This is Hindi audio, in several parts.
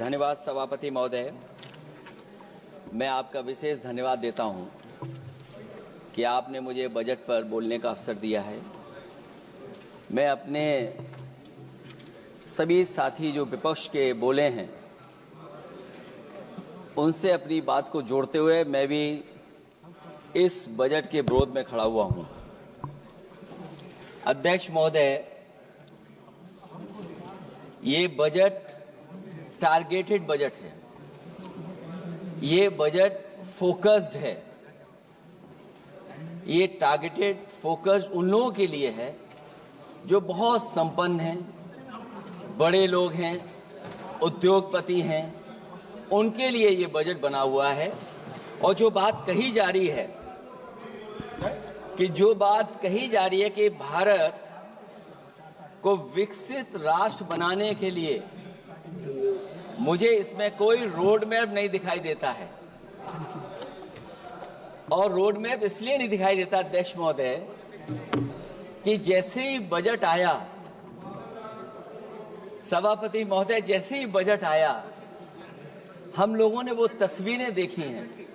धन्यवाद सभापति महोदय। मैं आपका विशेष धन्यवाद देता हूं कि आपने मुझे बजट पर बोलने का अवसर दिया है। मैं अपने सभी साथी जो विपक्ष के बोले हैं उनसे अपनी बात को जोड़ते हुए मैं भी इस बजट के विरोध में खड़ा हुआ हूं। अध्यक्ष महोदय, ये बजट टारगेटेड बजट है, ये बजट फोकस्ड है। ये टारगेटेड फोकस्ड उन लोगों के लिए है जो बहुत संपन्न हैं, बड़े लोग हैं, उद्योगपति हैं, उनके लिए ये बजट बना हुआ है। और जो बात कही जा रही है कि भारत को विकसित राष्ट्र बनाने के लिए मुझे इसमें कोई रोड मैप नहीं दिखाई देता है। और रोड मैप इसलिए नहीं दिखाई देता अध्यक्ष महोदय कि जैसे ही बजट आया, सभापति महोदय, जैसे ही बजट आया हम लोगों ने वो तस्वीरें देखी हैं।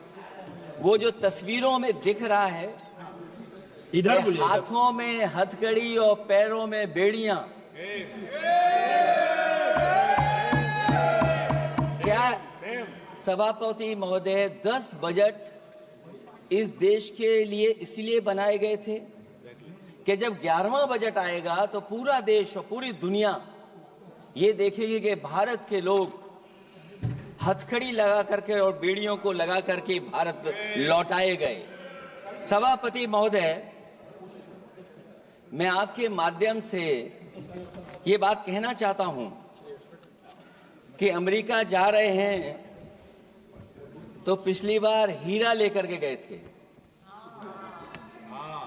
वो जो तस्वीरों में दिख रहा है, इधर हाथों में हथकड़ी और पैरों में बेड़ियां, क्या सभापति महोदय 10 बजट इस देश के लिए इसलिए बनाए गए थे कि जब 11वां बजट आएगा तो पूरा देश और पूरी दुनिया ये देखेगी कि भारत के लोग हथकड़ी लगा करके और बेड़ियों को लगा करके भारत लौटाए गए। सभापति महोदय, मैं आपके माध्यम से ये बात कहना चाहता हूं कि अमेरिका जा रहे हैं तो पिछली बार हीरा लेकर के गए थे,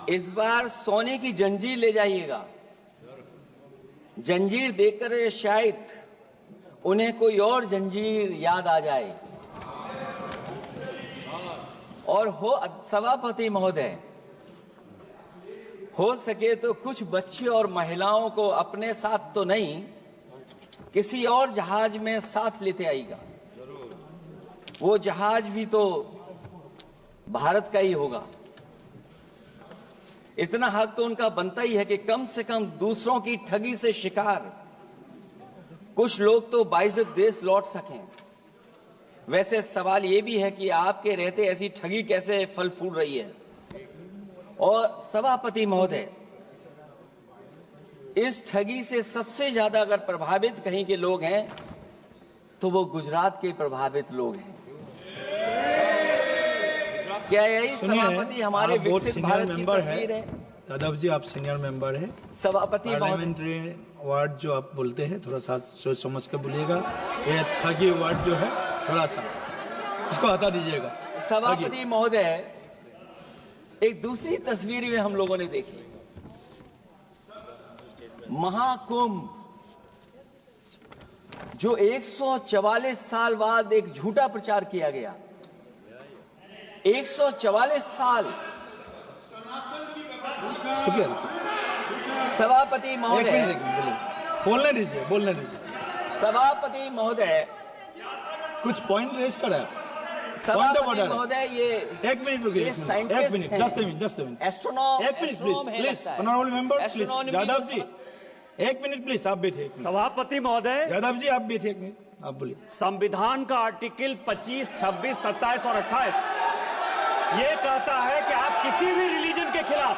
इस बार सोने की जंजीर ले जाइएगा। जंजीर देखकर शायद उन्हें कोई और जंजीर याद आ जाए। और हो सभापति महोदय, हो सके तो कुछ बच्चे और महिलाओं को अपने साथ तो नहीं, किसी और जहाज में साथ लेते आएगा। वो जहाज भी तो भारत का ही होगा। इतना हक तो उनका बनता ही है कि कम से कम दूसरों की ठगी से शिकार कुछ लोग तो बाइज्जत देश लौट सकें। वैसे सवाल ये भी है कि आपके रहते ऐसी ठगी कैसे फल फूल रही है। और सभापति महोदय, इस ठगी से सबसे ज्यादा अगर प्रभावित कहीं के लोग हैं तो वो गुजरात के प्रभावित लोग हैं। क्या यही सभापति हमारे विकसित भारत की तस्वीर है? यादव जी, आप सीनियर मेंबर हैं। सभापति पार्लियामेंट्री वर्ड जो आप बोलते हैं थोड़ा सा सोच समझ के बोलिएगा। ये ठगी वर्ड जो है थोड़ा सा इसको हटा दीजिएगा। सभापति महोदय, एक दूसरी तस्वीर में हम लोगों ने देखी, महाकुंभ जो 144 साल बाद एक झूठा प्रचार किया गया। 144 साल। सभापति महोदय, बोलने दीजिए। सभापति महोदय, कुछ पॉइंट रेज करा। सभापति महोदय, ये एक मिनट रुकिए, एक मिनट, जस्ट अ मिनट, एस्ट्रोनॉम, एक minute please, honourable member please, Yadav ji एक मिनट प्लीज, आप बैठे। सभापति महोदय, यादव जी आप बैठे, एक मिनट, आप बोलिए। संविधान का आर्टिकल 25, 26, 27 और 28 ये कहता है कि आप किसी भी रिलीजन के खिलाफ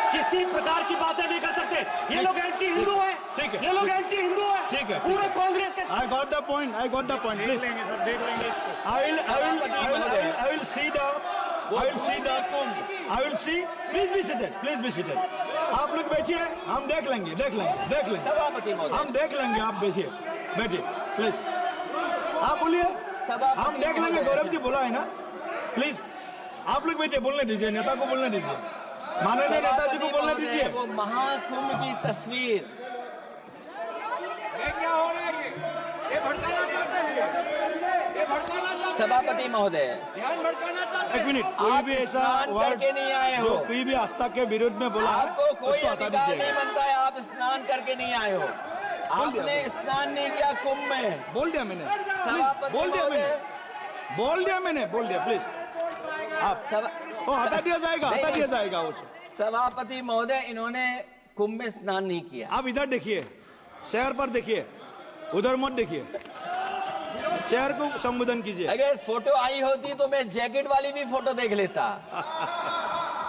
किसी प्रकार की बातें नहीं कर सकते। ये लोग एंटी हिंदू है, ठीक है, ये लोग एंटी हिंदू है, ठीक है, पूरे कांग्रेस के। आई गॉट द पॉइंट, देख लेंगे सर, देख लेंगे इसको। I will see, please be seated, आप लोग बैठिए, हम देख लेंगे, सभापति महोदय, हम देख लेंगे, आप बैठिए प्लीज, आप बोलिए, हम देख लेंगे। गौरव जी बोला है ना, प्लीज आप लोग बैठिए, बोलने दीजिए, नेता को बोलने दीजिए, माननीय नेताजी को बोलने दीजिए। वो महाकुंभ की तस्वीर, क्या हो रहा है? ये भड़काना चाहते हैं, ये भड़काना चाहते हैं। सभापति महोदय, ध्यान भड़काना चाहते हैं। एक मिनट, कोई भी ऐसा स्नान करके नहीं आए हो, कोई भी आस्था के विरुद्ध में बोला, आपको कोई उसको हटा अधिकार दीजिएगा। नहीं बनता है, आप स्नान करके नहीं आए हो। आपने स्नान नहीं किया कुंभ में। बोल दिया मैंने, सभापति बोल दिया महोदय, मैंने, बोल दिया प्लीज। आप हटा दिया जाएगा, हटा दिया जाएगा उसे। सभापति महोदय, इन्होंने कुंभ में स्नान नहीं किया। आप इधर देखिए, शहर पर देखिए, उधर मत देखिए, शहर को संबोधन कीजिए। अगर फोटो आई होती तो मैं जैकेट वाली भी फोटो देख लेता।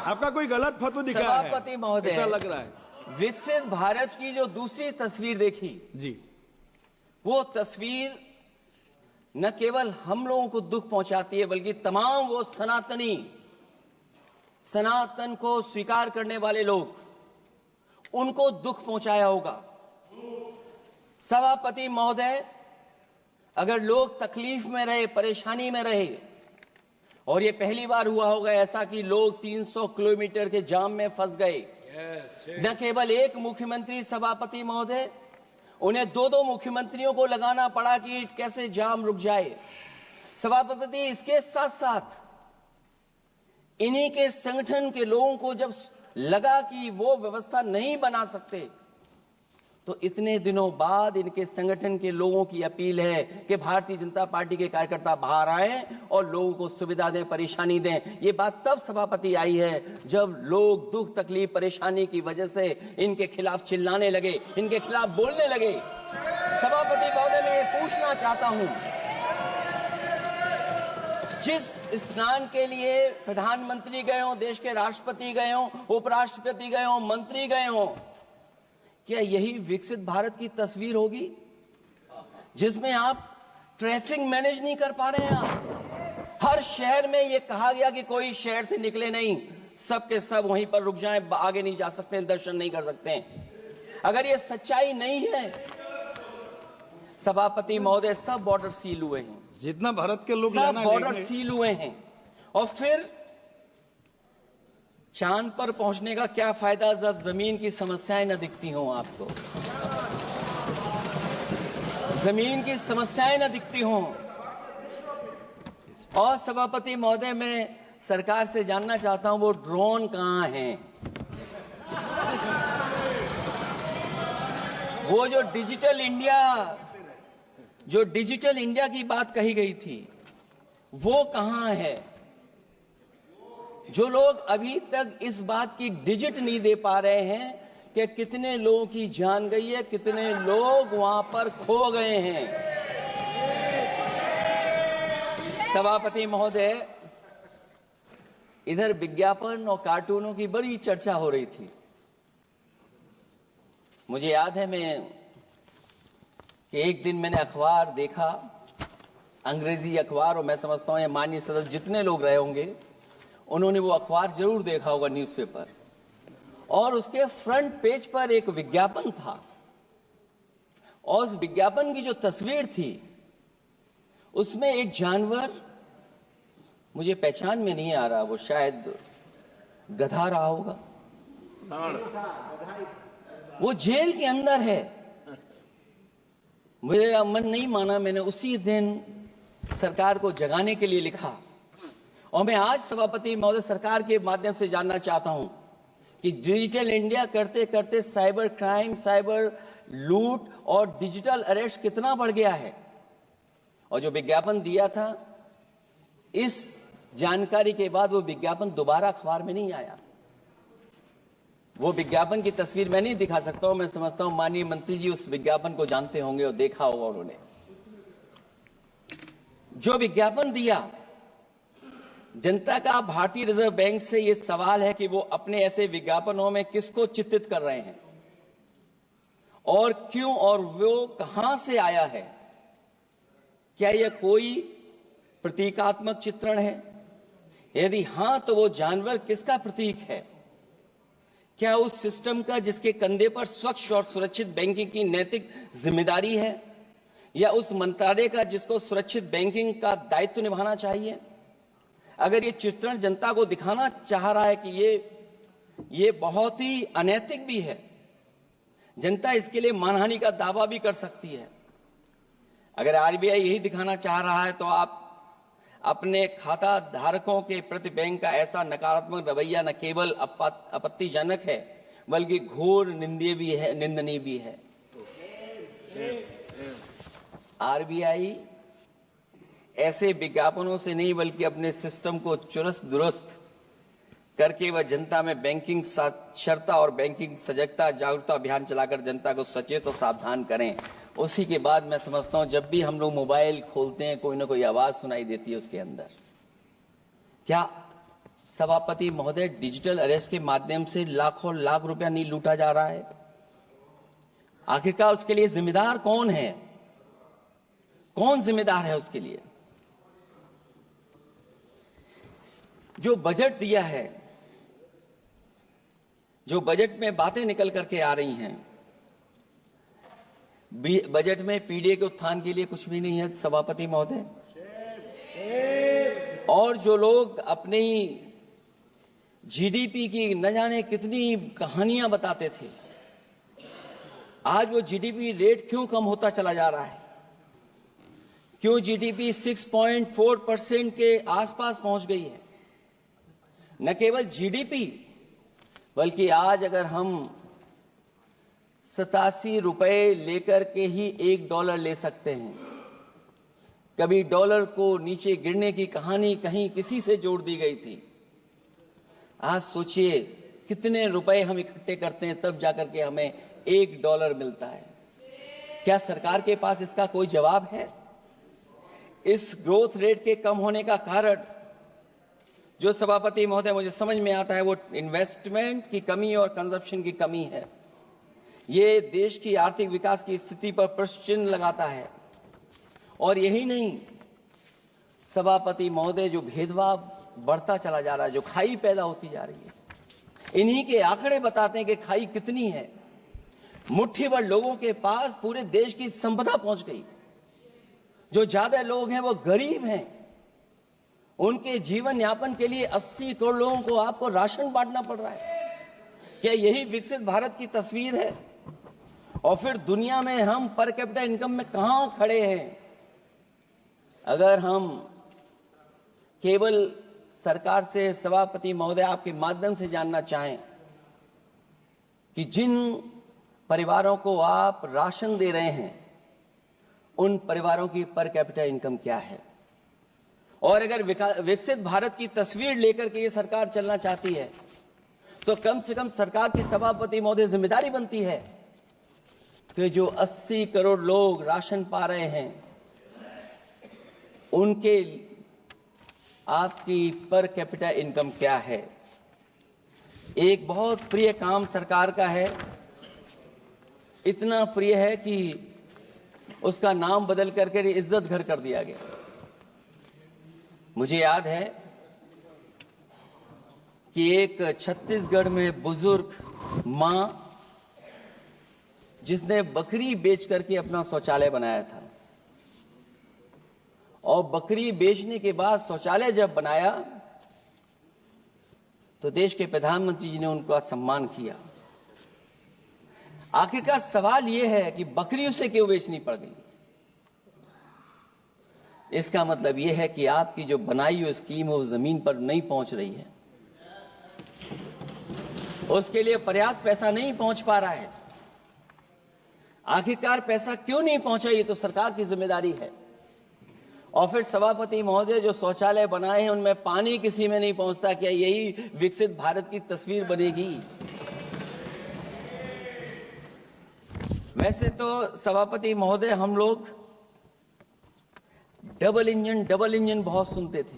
आपका कोई गलत फोटो दिखा है, सभापति महोदय, ऐसा लग रहा है। विकसित भारत की जो दूसरी तस्वीर देखी जी, वो तस्वीर न केवल हम लोगों को दुख पहुंचाती है, बल्कि तमाम वो सनातन को स्वीकार करने वाले लोग, उनको दुख पहुंचाया होगा। सभापति महोदय, अगर लोग तकलीफ में रहे, परेशानी में रहे, और ये पहली बार हुआ होगा ऐसा कि लोग 300 किलोमीटर के जाम में फंस गए, न केवल एक मुख्यमंत्री सभापति महोदय, उन्हें 2-2 मुख्यमंत्रियों को लगाना पड़ा कि कैसे जाम रुक जाए। सभापति, इसके साथ साथ इन्हीं के संगठन के लोगों को जब लगा कि वो व्यवस्था नहीं बना सकते, तो इतने दिनों बाद इनके संगठन के लोगों की अपील है कि भारतीय जनता पार्टी के कार्यकर्ता बाहर आए और लोगों को सुविधा दें, परेशानी दें। ये बात तब सभापति आई है जब लोग दुख, तकलीफ, परेशानी की वजह से इनके खिलाफ चिल्लाने लगे, इनके खिलाफ बोलने लगे। सभापति महोदय, मैं ये पूछना चाहता हूं, जिस स्नान के लिए प्रधानमंत्री गए हो, देश के राष्ट्रपति गए हो, उपराष्ट्रपति गए हो, मंत्री गए हो, क्या यही विकसित भारत की तस्वीर होगी जिसमें आप ट्रैफिक मैनेज नहीं कर पा रहे हैं? आप हर शहर में ये कहा गया कि कोई शहर से निकले नहीं, सब के सब वहीं पर रुक जाएं, आगे नहीं जा सकते, दर्शन नहीं कर सकते। अगर ये सच्चाई नहीं है सभापति महोदय, सब बॉर्डर सील हुए हैं, जितना भारत के लोग सब बॉर्डर सील हुए हैं, और फिर चांद पर पहुंचने का क्या फायदा जब जमीन की समस्याएं न दिखती हों आपको, जमीन की समस्याएं न दिखती हों। और सभापति महोदय, मैं सरकार से जानना चाहता हूं, वो ड्रोन कहां हैं? वो जो डिजिटल इंडिया की बात कही गई थी, वो कहां है? जो लोग अभी तक इस बात की डिजिट नहीं दे पा रहे हैं कि कितने लोगों की जान गई है, कितने लोग वहां पर खो गए हैं। सभापति महोदय, इधर विज्ञापन और कार्टूनों की बड़ी चर्चा हो रही थी। मुझे याद है कि एक दिन मैंने अखबार देखा, अंग्रेजी अखबार, और मैं समझता हूं ये माननीय सदस्य जितने लोग रहे होंगे उन्होंने वो अखबार जरूर देखा होगा, न्यूज़पेपर, और उसके फ्रंट पेज पर एक विज्ञापन था, और उस विज्ञापन की जो तस्वीर थी उसमें एक जानवर, मुझे पहचान में नहीं आ रहा, वो शायद गधा रहा होगा, वो जेल के अंदर है। मेरा मन नहीं माना, मैंने उसी दिन सरकार को जगाने के लिए लिखा, और मैं आज सभापति महोदय सरकार के माध्यम से जानना चाहता हूं कि डिजिटल इंडिया करते करते साइबर क्राइम, साइबर लूट और डिजिटल अरेस्ट कितना बढ़ गया है। और जो विज्ञापन दिया था, इस जानकारी के बाद वो विज्ञापन दोबारा अखबार में नहीं आया। वो विज्ञापन की तस्वीर मैं नहीं दिखा सकता हूं, मैं समझता हूं माननीय मंत्री जी उस विज्ञापन को जानते होंगे और देखा होगा उन्होंने। जो विज्ञापन दिया, जनता का भारतीय रिजर्व बैंक से यह सवाल है कि वो अपने ऐसे विज्ञापनों में किसको चित्रित कर रहे हैं और क्यों, और वो कहां से आया है? क्या यह कोई प्रतीकात्मक चित्रण है? यदि हां, तो वो जानवर किसका प्रतीक है? क्या उस सिस्टम का जिसके कंधे पर स्वच्छ और सुरक्षित बैंकिंग की नैतिक जिम्मेदारी है, या उस मंत्रालय का जिसको सुरक्षित बैंकिंग का दायित्व निभाना चाहिए? अगर ये चित्रण जनता को दिखाना चाह रहा है कि ये बहुत ही अनैतिक भी है, जनता इसके लिए मानहानि का दावा भी कर सकती है। अगर आरबीआई यही दिखाना चाह रहा है, तो आप अपने खाता धारकों के प्रति बैंक का ऐसा नकारात्मक रवैया न केवल आपत्तिजनक है, बल्कि घोर निंदनीय भी है। आरबीआई ऐसे विज्ञापनों से नहीं बल्कि अपने सिस्टम को चुस्त दुरुस्त करके वह जनता में बैंकिंग साक्षरता और बैंकिंग सजगता जागरूकता अभियान चलाकर जनता को सचेत और सावधान करें। उसी के बाद मैं समझता हूं जब भी हम लोग मोबाइल खोलते हैं कोई ना कोई आवाज सुनाई देती है उसके अंदर। क्या सभापति महोदय डिजिटल अरेस्ट के माध्यम से लाखों लाख रुपया नहीं लूटा जा रहा है? आखिरकार उसके लिए जिम्मेदार कौन है? कौन जिम्मेदार है उसके लिए? जो बजट दिया है, जो बजट में बातें निकल करके आ रही हैं, बजट में पीडीए के उत्थान के लिए कुछ भी नहीं है सभापति महोदय। और जो लोग अपनी जीडीपी की न जाने कितनी कहानियां बताते थे, आज वो जीडीपी रेट क्यों कम होता चला जा रहा है? क्यों जीडीपी 6.4% के आसपास पहुंच गई है? न केवल जीडीपी बल्कि आज अगर हम 87 रुपए लेकर के ही $1 ले सकते हैं। कभी डॉलर को नीचे गिरने की कहानी कहीं किसी से जोड़ दी गई थी। आज सोचिए कितने रुपए हम इकट्ठे करते हैं तब जाकर के हमें $1 मिलता है। क्या सरकार के पास इसका कोई जवाब है? इस ग्रोथ रेट के कम होने का कारण जो सभापति महोदय मुझे समझ में आता है वो इन्वेस्टमेंट की कमी और कंजप्शन की कमी है। ये देश की आर्थिक विकास की स्थिति पर प्रश्न चिन्ह लगाता है। और यही नहीं, सभापति महोदय जो भेदभाव बढ़ता चला जा रहा है, जो खाई पैदा होती जा रही है, इन्हीं के आंकड़े बताते हैं कि खाई कितनी है। मुट्ठी भर लोगों के पास पूरे देश की संपदा पहुंच गई। जो ज्यादा लोग हैं वो गरीब हैं। उनके जीवन यापन के लिए 80 करोड़ लोगों को आपको राशन बांटना पड़ रहा है। क्या यही विकसित भारत की तस्वीर है? और फिर दुनिया में हम पर कैपिटा इनकम में कहां खड़े हैं? अगर हम केवल सरकार से सभापति महोदय आपके माध्यम से जानना चाहें कि जिन परिवारों को आप राशन दे रहे हैं उन परिवारों की पर कैपिटा इनकम क्या है? और अगर विकसित भारत की तस्वीर लेकर के ये सरकार चलना चाहती है तो कम से कम सरकार की सभापति महोदय जिम्मेदारी बनती है कि जो 80 करोड़ लोग राशन पा रहे हैं उनके आपकी पर कैपिटा इनकम क्या है। एक बहुत प्रिय काम सरकार का है, इतना प्रिय है कि उसका नाम बदल करके इज्जत घर कर दिया गया। मुझे याद है कि एक छत्तीसगढ़ में बुजुर्ग मां जिसने बकरी बेच करके अपना शौचालय बनाया था, और बकरी बेचने के बाद शौचालय जब बनाया तो देश के प्रधानमंत्री जी ने उनका सम्मान किया। आखिरकार सवाल यह है कि बकरी उसे क्यों बेचनी पड़ गई? इसका मतलब यह है कि आपकी जो बनाई हुई स्कीम वो जमीन पर नहीं पहुंच रही है, उसके लिए पर्याप्त पैसा नहीं पहुंच पा रहा है। आखिरकार पैसा क्यों नहीं पहुंचा, ये तो सरकार की जिम्मेदारी है। और फिर सभापति महोदय जो शौचालय बनाए हैं उनमें पानी किसी में नहीं पहुंचता। क्या यही विकसित भारत की तस्वीर बनेगी? वैसे तो सभापति महोदय हम लोग डबल इंजन बहुत सुनते थे,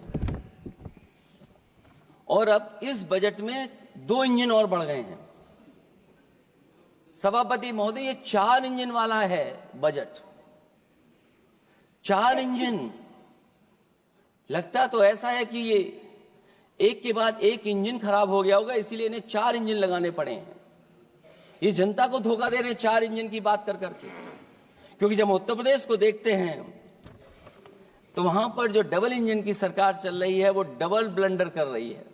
और अब इस बजट में 2 इंजन और बढ़ गए हैं। सभापति महोदय ये 4 इंजन वाला है बजट। 4 इंजन। लगता तो ऐसा है कि ये एक के बाद एक इंजन खराब हो गया होगा, इसीलिए इन्हें 4 इंजन लगाने पड़े हैं। ये जनता को धोखा दे रहे हैं 4 इंजन की बात कर करके। क्योंकि जब उत्तर प्रदेश को देखते हैं तो वहां पर जो डबल इंजन की सरकार चल रही है वो डबल ब्लंडर कर रही है।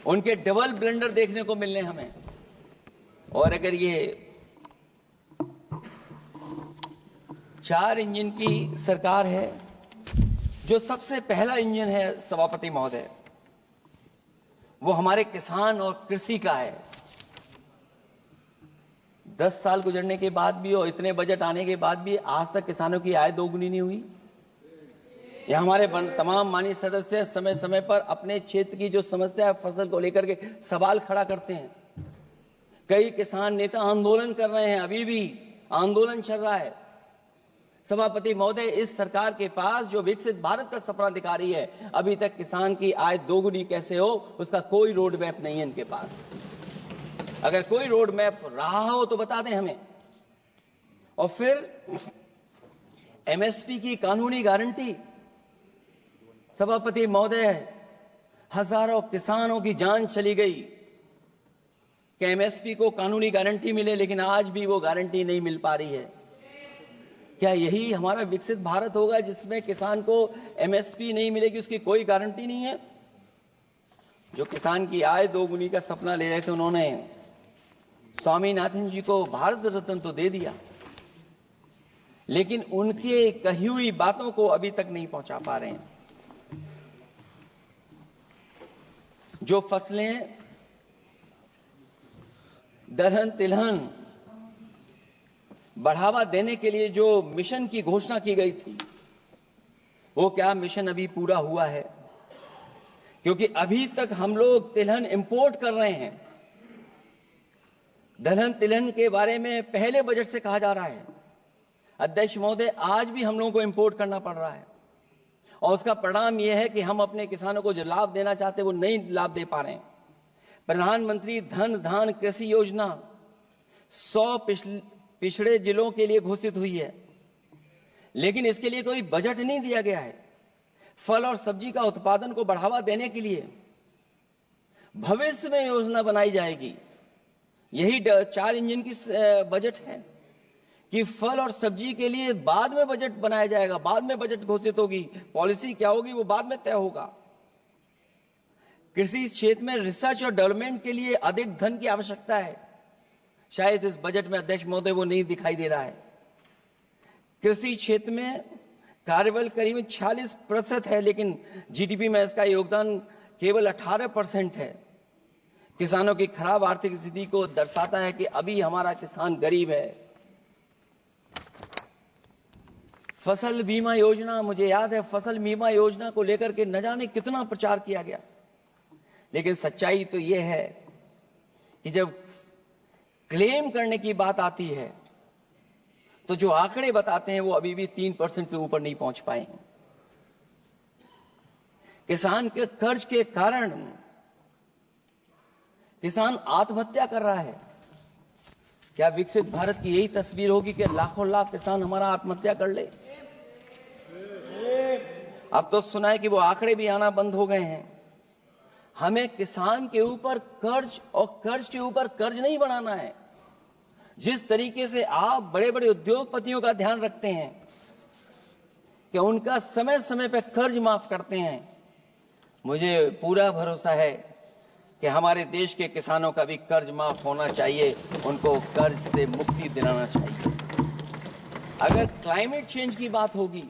उनके डबल ब्लंडर देखने को मिलने हमें। और अगर ये 4 इंजन की सरकार है, जो सबसे पहला इंजन है सभापति महोदय वो हमारे किसान और कृषि का है। 10 साल गुजरने के बाद भी और इतने बजट आने के बाद भी आज तक किसानों की आय दोगुनी नहीं हुई। ये हमारे तमाम माननीय सदस्य समय समय पर अपने क्षेत्र की जो समस्या है फसल को लेकर के सवाल खड़ा करते हैं। कई किसान नेता आंदोलन कर रहे हैं, अभी भी आंदोलन चल रहा है। सभापति महोदय, इस सरकार के पास जो विकसित भारत का सपना दिखा रही है, अभी तक किसान की आय दोगुनी कैसे हो उसका कोई रोड मैप नहीं है इनके पास। अगर कोई रोड मैप रहा हो तो बता दें हमें। और फिर एमएसपी की कानूनी गारंटी, सभापति महोदय, हजारों किसानों की जान चली गई कि एमएसपी को कानूनी गारंटी मिले, लेकिन आज भी वो गारंटी नहीं मिल पा रही है। क्या यही हमारा विकसित भारत होगा जिसमें किसान को एमएसपी नहीं मिलेगी, उसकी कोई गारंटी नहीं है? जो किसान की आय दोगुनी का सपना ले रहे थे, उन्होंने स्वामीनाथन जी को भारत रत्न तो दे दिया, लेकिन उनके कही हुई बातों को अभी तक नहीं पहुंचा पा रहे हैं। जो फसलें दलहन तिलहन बढ़ावा देने के लिए जो मिशन की घोषणा की गई थी, वो क्या मिशन अभी पूरा हुआ है? क्योंकि अभी तक हम लोग तिलहन इंपोर्ट कर रहे हैं। दलहन तिलहन के बारे में पहले बजट से कहा जा रहा है, अध्यक्ष महोदय, आज भी हम लोगों को इंपोर्ट करना पड़ रहा है। और उसका परिणाम यह है कि हम अपने किसानों को जो लाभ देना चाहते हैं वो नहीं लाभ दे पा रहे हैं। प्रधानमंत्री धन धान कृषि योजना 100 पिछड़े जिलों के लिए घोषित हुई है, लेकिन इसके लिए कोई बजट नहीं दिया गया है। फल और सब्जी का उत्पादन को बढ़ावा देने के लिए भविष्य में योजना बनाई जाएगी। यही 4 इंजन की बजट है कि फल और सब्जी के लिए बाद में बजट बनाया जाएगा, बाद में बजट घोषित होगी, पॉलिसी क्या होगी वो बाद में तय होगा। कृषि क्षेत्र में रिसर्च और डेवलपमेंट के लिए अधिक धन की आवश्यकता है, शायद इस बजट में अध्यक्ष महोदय वो नहीं दिखाई दे रहा है। कृषि क्षेत्र में कार्यबल करीब 46% है, लेकिन जीडीपी में इसका योगदान केवल 18% है। किसानों की खराब आर्थिक स्थिति को दर्शाता है कि अभी हमारा किसान गरीब है। फसल बीमा योजना, मुझे याद है फसल बीमा योजना को लेकर के न जाने कितना प्रचार किया गया, लेकिन सच्चाई तो यह है कि जब क्लेम करने की बात आती है तो जो आंकड़े बताते हैं वो अभी भी 3% से ऊपर नहीं पहुंच पाए हैं। किसान के कर्ज के कारण किसान आत्महत्या कर रहा है। क्या विकसित भारत की यही तस्वीर होगी कि लाखों लाख किसान हमारा आत्महत्या कर ले? अब तो सुना है कि वो आंकड़े भी आना बंद हो गए हैं। हमें किसान के ऊपर कर्ज और कर्ज के ऊपर कर्ज नहीं बनाना है। जिस तरीके से आप बड़े बड़े उद्योगपतियों का ध्यान रखते हैं कि उनका समय समय पर कर्ज माफ करते हैं, मुझे पूरा भरोसा है कि हमारे देश के किसानों का भी कर्ज माफ होना चाहिए, उनको कर्ज से मुक्ति दिलाना चाहिए। अगर क्लाइमेट चेंज की बात होगी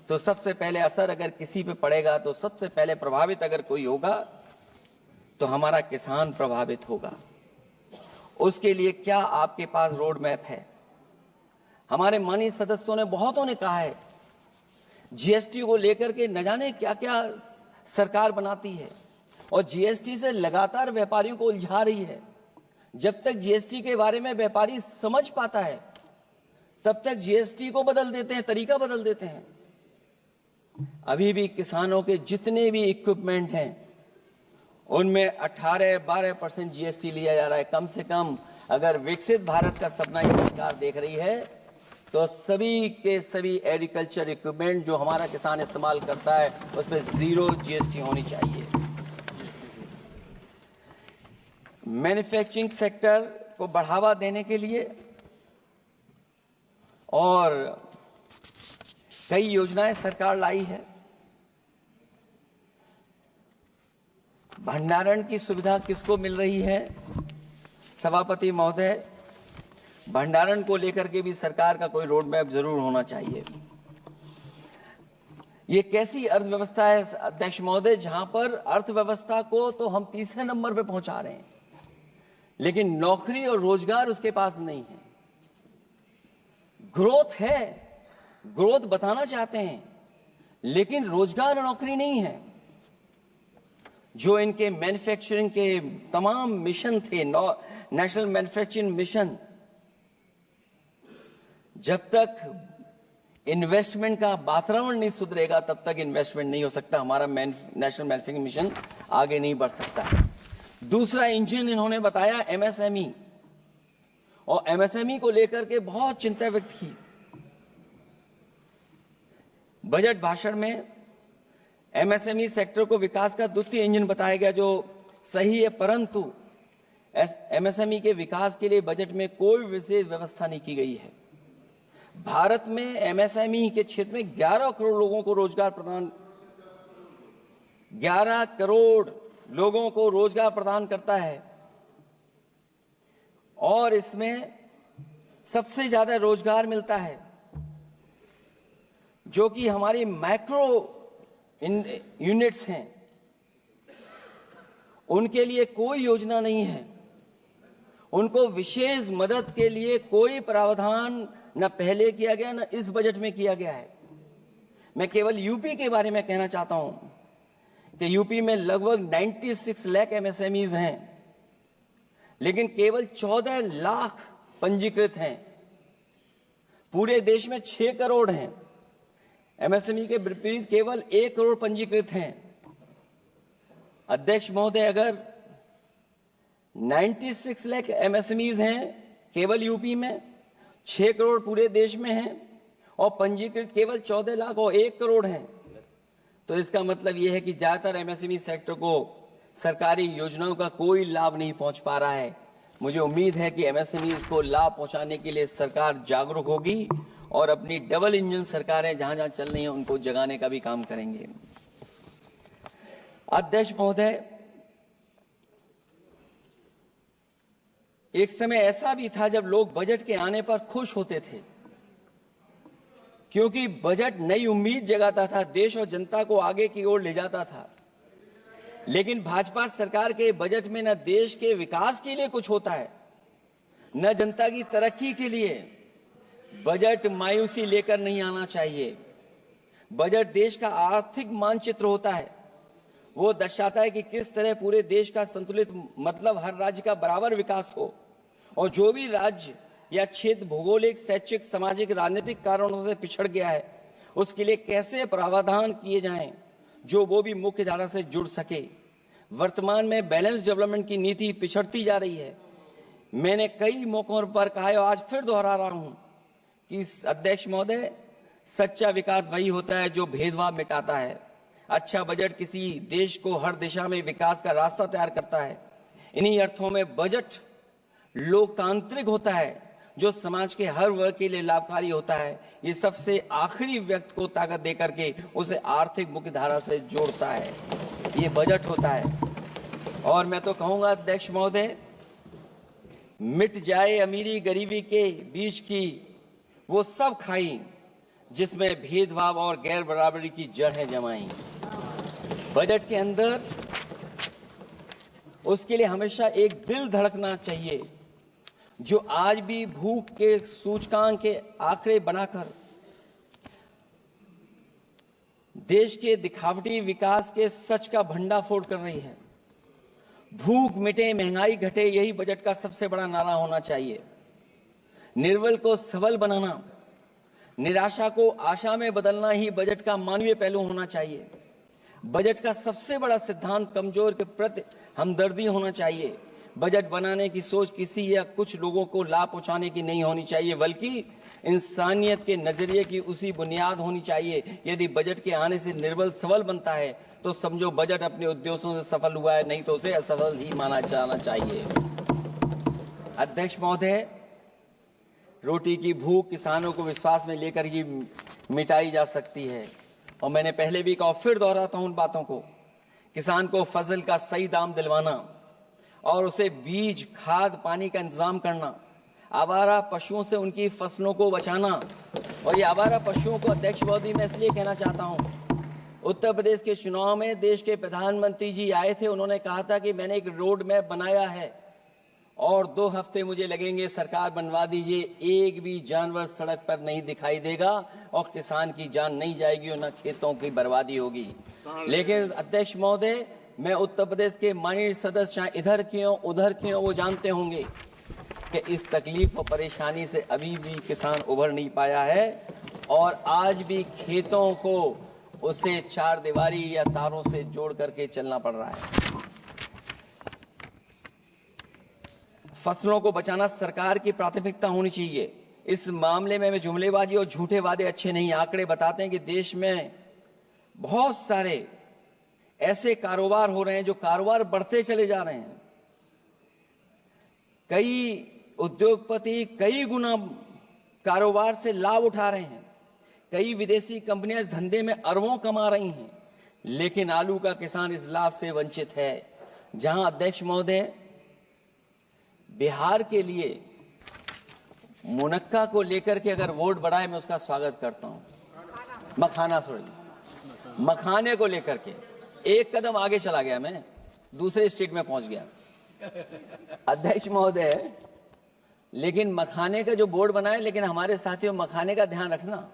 तो सबसे पहले असर अगर किसी पे पड़ेगा तो सबसे पहले प्रभावित अगर कोई होगा तो हमारा किसान प्रभावित होगा। उसके लिए क्या आपके पास रोड मैप है? हमारे माननीय सदस्यों ने बहुतों ने कहा है जीएसटी को लेकर के न जाने क्या क्या सरकार बनाती है और जीएसटी से लगातार व्यापारियों को उलझा रही है। जब तक जीएसटी के बारे में व्यापारी समझ पाता है तब तक जीएसटी को बदल देते हैं, तरीका बदल देते हैं। अभी भी किसानों के जितने भी इक्विपमेंट हैं उनमें 18-12% जीएसटी लिया जा रहा है। कम से कम अगर विकसित भारत का सपना ये सरकार देख रही है तो सभी के सभी एग्रीकल्चर इक्विपमेंट जो हमारा किसान इस्तेमाल करता है उसमें 0 जीएसटी होनी चाहिए। मैन्युफैक्चरिंग सेक्टर को बढ़ावा देने के लिए और कई योजनाएं सरकार लाई है। भंडारण की सुविधा किसको मिल रही है? सभापति महोदय, भंडारण को लेकर के भी सरकार का कोई रोड मैप जरूर होना चाहिए। ये कैसी अर्थव्यवस्था है अध्यक्ष महोदय, जहां पर अर्थव्यवस्था को तो हम तीसरे नंबर पे पहुंचा रहे हैं, लेकिन नौकरी और रोजगार उसके पास नहीं है। ग्रोथ है, ग्रोथ बताना चाहते हैं, लेकिन रोजगार और नौकरी नहीं है। जो इनके मैन्युफैक्चरिंग के तमाम मिशन थे, नेशनल मैन्युफैक्चरिंग मिशन, जब तक इन्वेस्टमेंट का वातावरण नहीं सुधरेगा तब तक इन्वेस्टमेंट नहीं हो सकता। हमारा नेशनल मैन्युफैक्चरिंग मिशन आगे नहीं बढ़ सकता। दूसरा इंजन इन्होंने बताया एमएसएमई, और एमएसएमई को लेकर के बहुत चिंता व्यक्त की। बजट भाषण में एमएसएमई सेक्टर को विकास का द्वितीय इंजन बताया गया, जो सही है, परंतु एमएसएमई के विकास के लिए बजट में कोई विशेष व्यवस्था नहीं की गई है। भारत में एमएसएमई के क्षेत्र में 11 करोड़ लोगों को रोजगार प्रदान 11 करोड़ लोगों को रोजगार प्रदान करता है, और इसमें सबसे ज्यादा रोजगार मिलता है जो कि हमारी माइक्रो यूनिट्स हैं, उनके लिए कोई योजना नहीं है। उनको विशेष मदद के लिए कोई प्रावधान न पहले किया गया न इस बजट में किया गया है। मैं केवल यूपी के बारे में कहना चाहता हूं कि यूपी में लगभग 96 लाख एमएसएमईज हैं, लेकिन केवल 14 लाख पंजीकृत हैं। पूरे देश में 6 करोड़ हैं। एमएसएमई के विपरीत केवल 1 करोड़ पंजीकृत हैं। अध्यक्ष महोदय, अगर 96 लाख एमएसएमईज हैं केवल यूपी में, 6 करोड़ पूरे देश में हैं, और पंजीकृत केवल 14 लाख और 1 करोड़ हैं, तो इसका मतलब यह है कि ज्यादातर एमएसएमई सेक्टर को सरकारी योजनाओं का कोई लाभ नहीं पहुंच पा रहा है। मुझे उम्मीद है कि एमएसएमई को लाभ पहुंचाने के लिए सरकार जागरूक होगी और अपनी डबल इंजन सरकारें जहां जहां चल रही हैं उनको जगाने का भी काम करेंगे। अध्यक्ष महोदय, एक समय ऐसा भी था जब लोग बजट के आने पर खुश होते थे, क्योंकि बजट नई उम्मीद जगाता था, देश और जनता को आगे की ओर ले जाता था। लेकिन भाजपा सरकार के बजट में न देश के विकास के लिए कुछ होता है, न जनता की तरक्की के लिए। बजट मायूसी लेकर नहीं आना चाहिए। बजट देश का आर्थिक मानचित्र होता है। वो दर्शाता है कि किस तरह पूरे देश का संतुलित, मतलब हर राज्य का बराबर विकास हो, और जो भी राज्य या क्षेत्र भौगोलिक, शैक्षिक, सामाजिक, राजनीतिक कारणों से पिछड़ गया है, उसके लिए कैसे प्रावधान किए जाएं जो वो भी मुख्य धारा से जुड़ सके। वर्तमान में बैलेंस डेवलपमेंट की नीति पिछड़ती जा रही है। मैंने कई मौकों पर कहा है और आज फिर दोहरा रहा हूं कि अध्यक्ष महोदय, सच्चा विकास वही होता है जो भेदभाव मिटाता है। अच्छा बजट किसी देश को हर दिशा में विकास का रास्ता तैयार करता है। इन्हीं अर्थों में बजट लोकतांत्रिक होता है, जो समाज के हर वर्ग के लिए लाभकारी होता है। ये सबसे आखिरी व्यक्ति को ताकत देकर के उसे आर्थिक मुख्यधारा से जोड़ता है। ये बजट होता है। और मैं तो कहूंगा अध्यक्ष महोदय, मिट जाए अमीरी गरीबी के बीच की वो सब खाई जिसमें भेदभाव और गैर बराबरी की जड़ें जमाई। बजट के अंदर उसके लिए हमेशा एक दिल धड़कना चाहिए, जो आज भी भूख के सूचकांक के आंकड़े बनाकर देश के दिखावटी विकास के सच का भंडाफोड़ कर रही है। भूख मिटे, महंगाई घटे, यही बजट का सबसे बड़ा नारा होना चाहिए। निर्बल को सबल बनाना, निराशा को आशा में बदलना ही बजट का मानवीय पहलू होना चाहिए। बजट का सबसे बड़ा सिद्धांत कमजोर के प्रति हमदर्दी होना चाहिए। बजट बनाने की सोच किसी या कुछ लोगों को लाभ पहुंचाने की नहीं होनी चाहिए, बल्कि इंसानियत के नजरिए की उसी बुनियाद होनी चाहिए। यदि बजट के आने से निर्बल सबल बनता है तो समझो बजट अपने उद्देश्यों से सफल हुआ है, नहीं तो उसे असफल ही माना जाना चाहिए। अध्यक्ष महोदय, रोटी की भूख किसानों को विश्वास में लेकर ही मिटाई जा सकती है। और मैंने पहले भी कहा, फिर दोहराता हूं उन बातों को। किसान को फसल का सही दाम दिलवाना और उसे बीज, खाद, पानी का इंतजाम करना, आवारा पशुओं से उनकी फसलों को बचाना। और ये आवारा पशुओं को अध्यक्ष महोदय मैं इसलिए कहना चाहता हूं, उत्तर प्रदेश के चुनाव में देश के प्रधानमंत्री जी आए थे, उन्होंने कहा था कि मैंने एक रोड मैप बनाया है और 2 हफ्ते मुझे लगेंगे, सरकार बनवा दीजिए, एक भी जानवर सड़क पर नहीं दिखाई देगा और किसान की जान नहीं जाएगी और न खेतों की बर्बादी होगी। लेकिन अध्यक्ष महोदय, मैं उत्तर प्रदेश के माननीय सदस्य चाहे इधर के हों उधर के हों, वो जानते होंगे कि इस तकलीफ और परेशानी से अभी भी किसान उभर नहीं पाया है और आज भी खेतों को उसे चार दीवारी या तारों से जोड़ करके चलना पड़ रहा है। फसलों को बचाना सरकार की प्राथमिकता होनी चाहिए। इस मामले में जुमलेबाजी और झूठे वादे अच्छे नहीं। आंकड़े बताते हैं कि देश में बहुत सारे ऐसे कारोबार हो रहे हैं जो कारोबार बढ़ते चले जा रहे हैं। कई उद्योगपति कई गुना कारोबार से लाभ उठा रहे हैं। कई विदेशी कंपनियां इस धंधे में अरबों कमा रही हैं, लेकिन आलू का किसान इस लाभ से वंचित है। जहां अध्यक्ष महोदय बिहार के लिए मुनक्का को लेकर के अगर वोट बढ़ाए, मैं उसका स्वागत करता हूं। मखाने को लेकर के एक कदम आगे चला गया, मैं दूसरे स्टेट में पहुंच गया अध्यक्ष महोदय। लेकिन मखाने का जो बोर्ड बनाए, लेकिन हमारे साथियों मखाने का ध्यान रखना,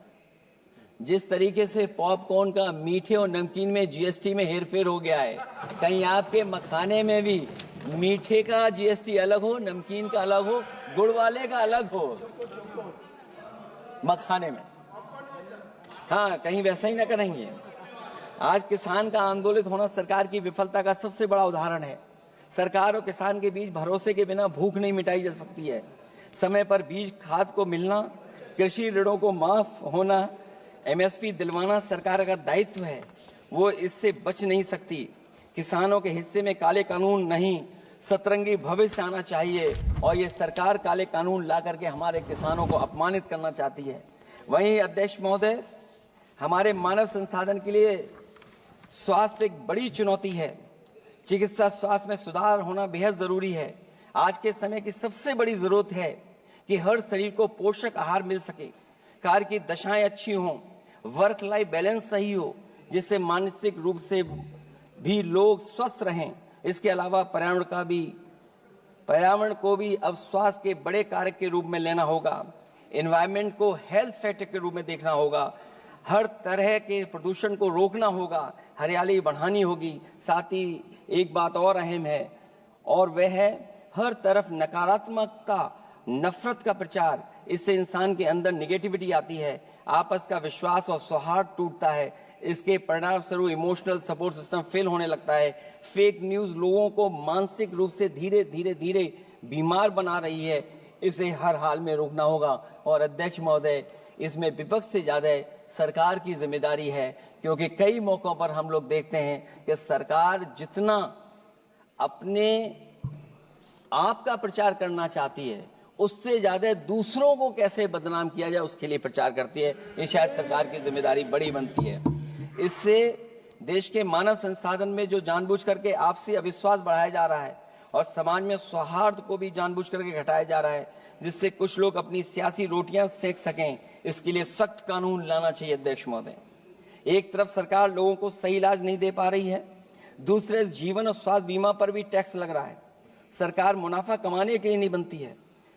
जिस तरीके से पॉपकॉर्न का मीठे और नमकीन में जीएसटी में हेरफेर हो गया है, कहीं आपके मखाने में भी मीठे का जीएसटी अलग हो, नमकीन का अलग हो, गुड़ वाले का अलग हो मखाने में। हाँ, कहीं वैसा ही ना करेंगे। आज किसान का आंदोलित होना सरकार की विफलता का सबसे बड़ा उदाहरण है। सरकार और किसान के बीच भरोसे के बिना भूख नहीं मिटाई जा सकती है। समय पर बीज खाद को मिलना, कृषि ऋणों को माफ होना, एमएसपी दिलवाना सरकार का दायित्व है। वो इससे बच नहीं सकती। किसानों के हिस्से में काले कानून नहीं, सतरंगी भविष्य आना चाहिए और ये सरकार काले कानून ला करके हमारे किसानों को अपमानित करना चाहती है। वहीं अध्यक्ष महोदय, हमारे मानव संसाधन के लिए स्वास्थ्य एक बड़ी चुनौती है। चिकित्सा स्वास्थ्य में सुधार होना बेहद जरूरी है। आज के समय की सबसे बड़ी जरूरत है कि हर शरीर को पोषक आहार मिल सके, कार्य की दशाएं अच्छी हों, वर्क लाइफ बैलेंस सही हो, जिससे मानसिक रूप से भी लोग स्वस्थ रहें। इसके अलावा पर्यावरण को भी अब स्वास्थ्य के बड़े कारक के रूप में लेना होगा। एनवायरनमेंट को हेल्थ फैक्टर के रूप में देखना होगा। हर तरह के प्रदूषण को रोकना होगा, हरियाली बढ़ानी होगी। साथ ही एक बात और अहम है, और वह है हर तरफ नकारात्मकता, नफरत का प्रचार। इससे इंसान के अंदर निगेटिविटी आती है, आपस का विश्वास और सौहार्द टूटता है। इसके परिणाम स्वरूप इमोशनल सपोर्ट सिस्टम फेल होने लगता है। फेक न्यूज लोगों को मानसिक रूप से धीरे धीरे बीमार बना रही है। इसे हर हाल में रोकना होगा। और अध्यक्ष महोदय, इसमें विपक्ष से ज्यादा सरकार की जिम्मेदारी है, क्योंकि कई मौकों पर हम लोग देखते हैं कि सरकार जितना अपने आप का प्रचार करना चाहती है, उससे ज्यादा दूसरों को कैसे बदनाम किया जाए उसके लिए प्रचार करती है। ये शायद सरकार की जिम्मेदारी बड़ी बनती है। इससे देश के मानव संसाधन में जो जानबूझ करके आपसी अविश्वास बढ़ाया जा रहा है और समाज में सौहार्द को भी जानबूझ करके घटाया जा रहा है, जिससे कुछ लोग अपनी सियासी रोटियां सेक सकें, इसके लिए सख्त कानून लाना चाहिए। अध्यक्ष महोदय, एक तरफ सरकार लोगों को सही इलाज नहीं दे पा रही है, दूसरे जीवन और स्वास्थ्य बीमा पर भी टैक्स लग रहा है। सरकार मुनाफा कमाने के लिए नहीं बनती है,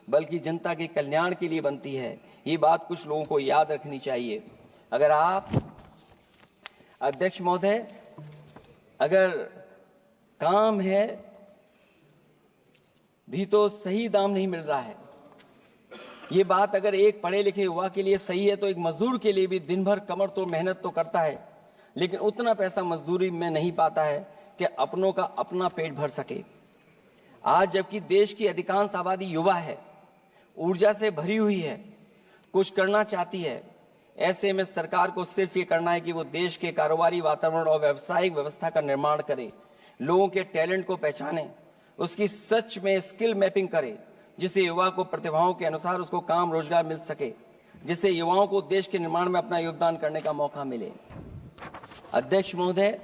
बल्कि जनता के कल्याण के लिए बनती है। ये बात कुछ लोगों को याद रखनी चाहिए। अगर आप अध्यक्ष महोदय, अगर काम है भी तो सही दाम नहीं मिल रहा है। ये बात अगर एक पढ़े लिखे युवा के लिए सही है, तो एक मजदूर के लिए भी दिन भर कमर तोड़ मेहनत तो करता है, लेकिन उतना पैसा मजदूरी में नहीं पाता है कि अपनों का अपना पेट भर सके। आज जबकि देश की अधिकांश आबादी युवा है, ऊर्जा से भरी हुई है, कुछ करना चाहती है, ऐसे में सरकार को सिर्फ ये करना है कि वो देश के कारोबारी वातावरण और व्यावसायिक व्यवस्था का निर्माण करे, लोगों के टैलेंट को पहचाने, उसकी सच में स्किल मैपिंग करे, जिससे युवा को प्रतिभाओं के अनुसार उसको काम रोजगार मिल सके, जिससे युवाओं को देश के निर्माण में अपना योगदान करने का मौका मिले। अध्यक्ष महोदय,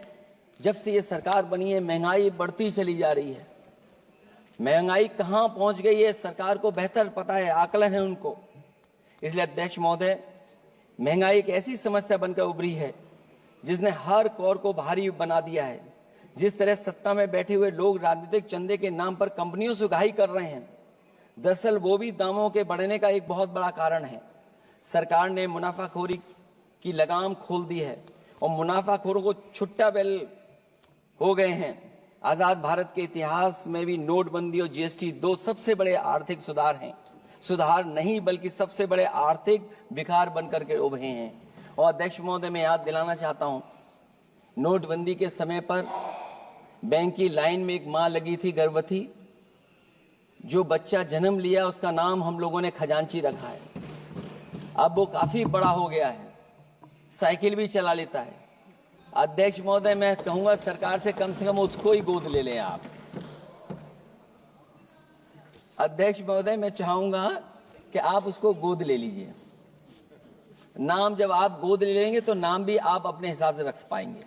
जब से ये सरकार बनी है, महंगाई बढ़ती चली जा रही है। महंगाई कहां पहुंच गई है सरकार को बेहतर पता है, आकलन है उनको। इसलिए अध्यक्ष महोदय, महंगाई एक ऐसी समस्या बनकर उभरी है जिसने हर कौर को भारी बना दिया है। जिस तरह सत्ता में बैठे हुए लोग राजनीतिक चंदे के नाम पर कंपनियों से उगाही कर रहे हैं, दरअसल वो भी दामों के बढ़ने का एक बहुत बड़ा कारण है। सरकार ने मुनाफाखोरी की लगाम खोल दी है और मुनाफाखोरों को छुट्टा बैल हो गए हैं। आजाद भारत के इतिहास में भी नोटबंदी और जीएसटी दो सबसे बड़े आर्थिक सुधार हैं, सुधार नहीं बल्कि सबसे बड़े आर्थिक विकार बनकर के उभरे हैं। और अध्यक्ष महोदय, मैं याद दिलाना चाहता हूं, नोटबंदी के समय पर बैंक की लाइन में एक मां लगी थी गर्भवती, जो बच्चा जन्म लिया उसका नाम हम लोगों ने खजांची रखा है। अब वो काफी बड़ा हो गया है, साइकिल भी चला लेता है। अध्यक्ष महोदय, मैं कहूंगा सरकार से कम उसको ही गोद ले लें आप। अध्यक्ष महोदय, मैं चाहूंगा कि आप उसको गोद ले लीजिए। नाम जब आप गोद ले लेंगे तो नाम भी आप अपने हिसाब से रख पाएंगे।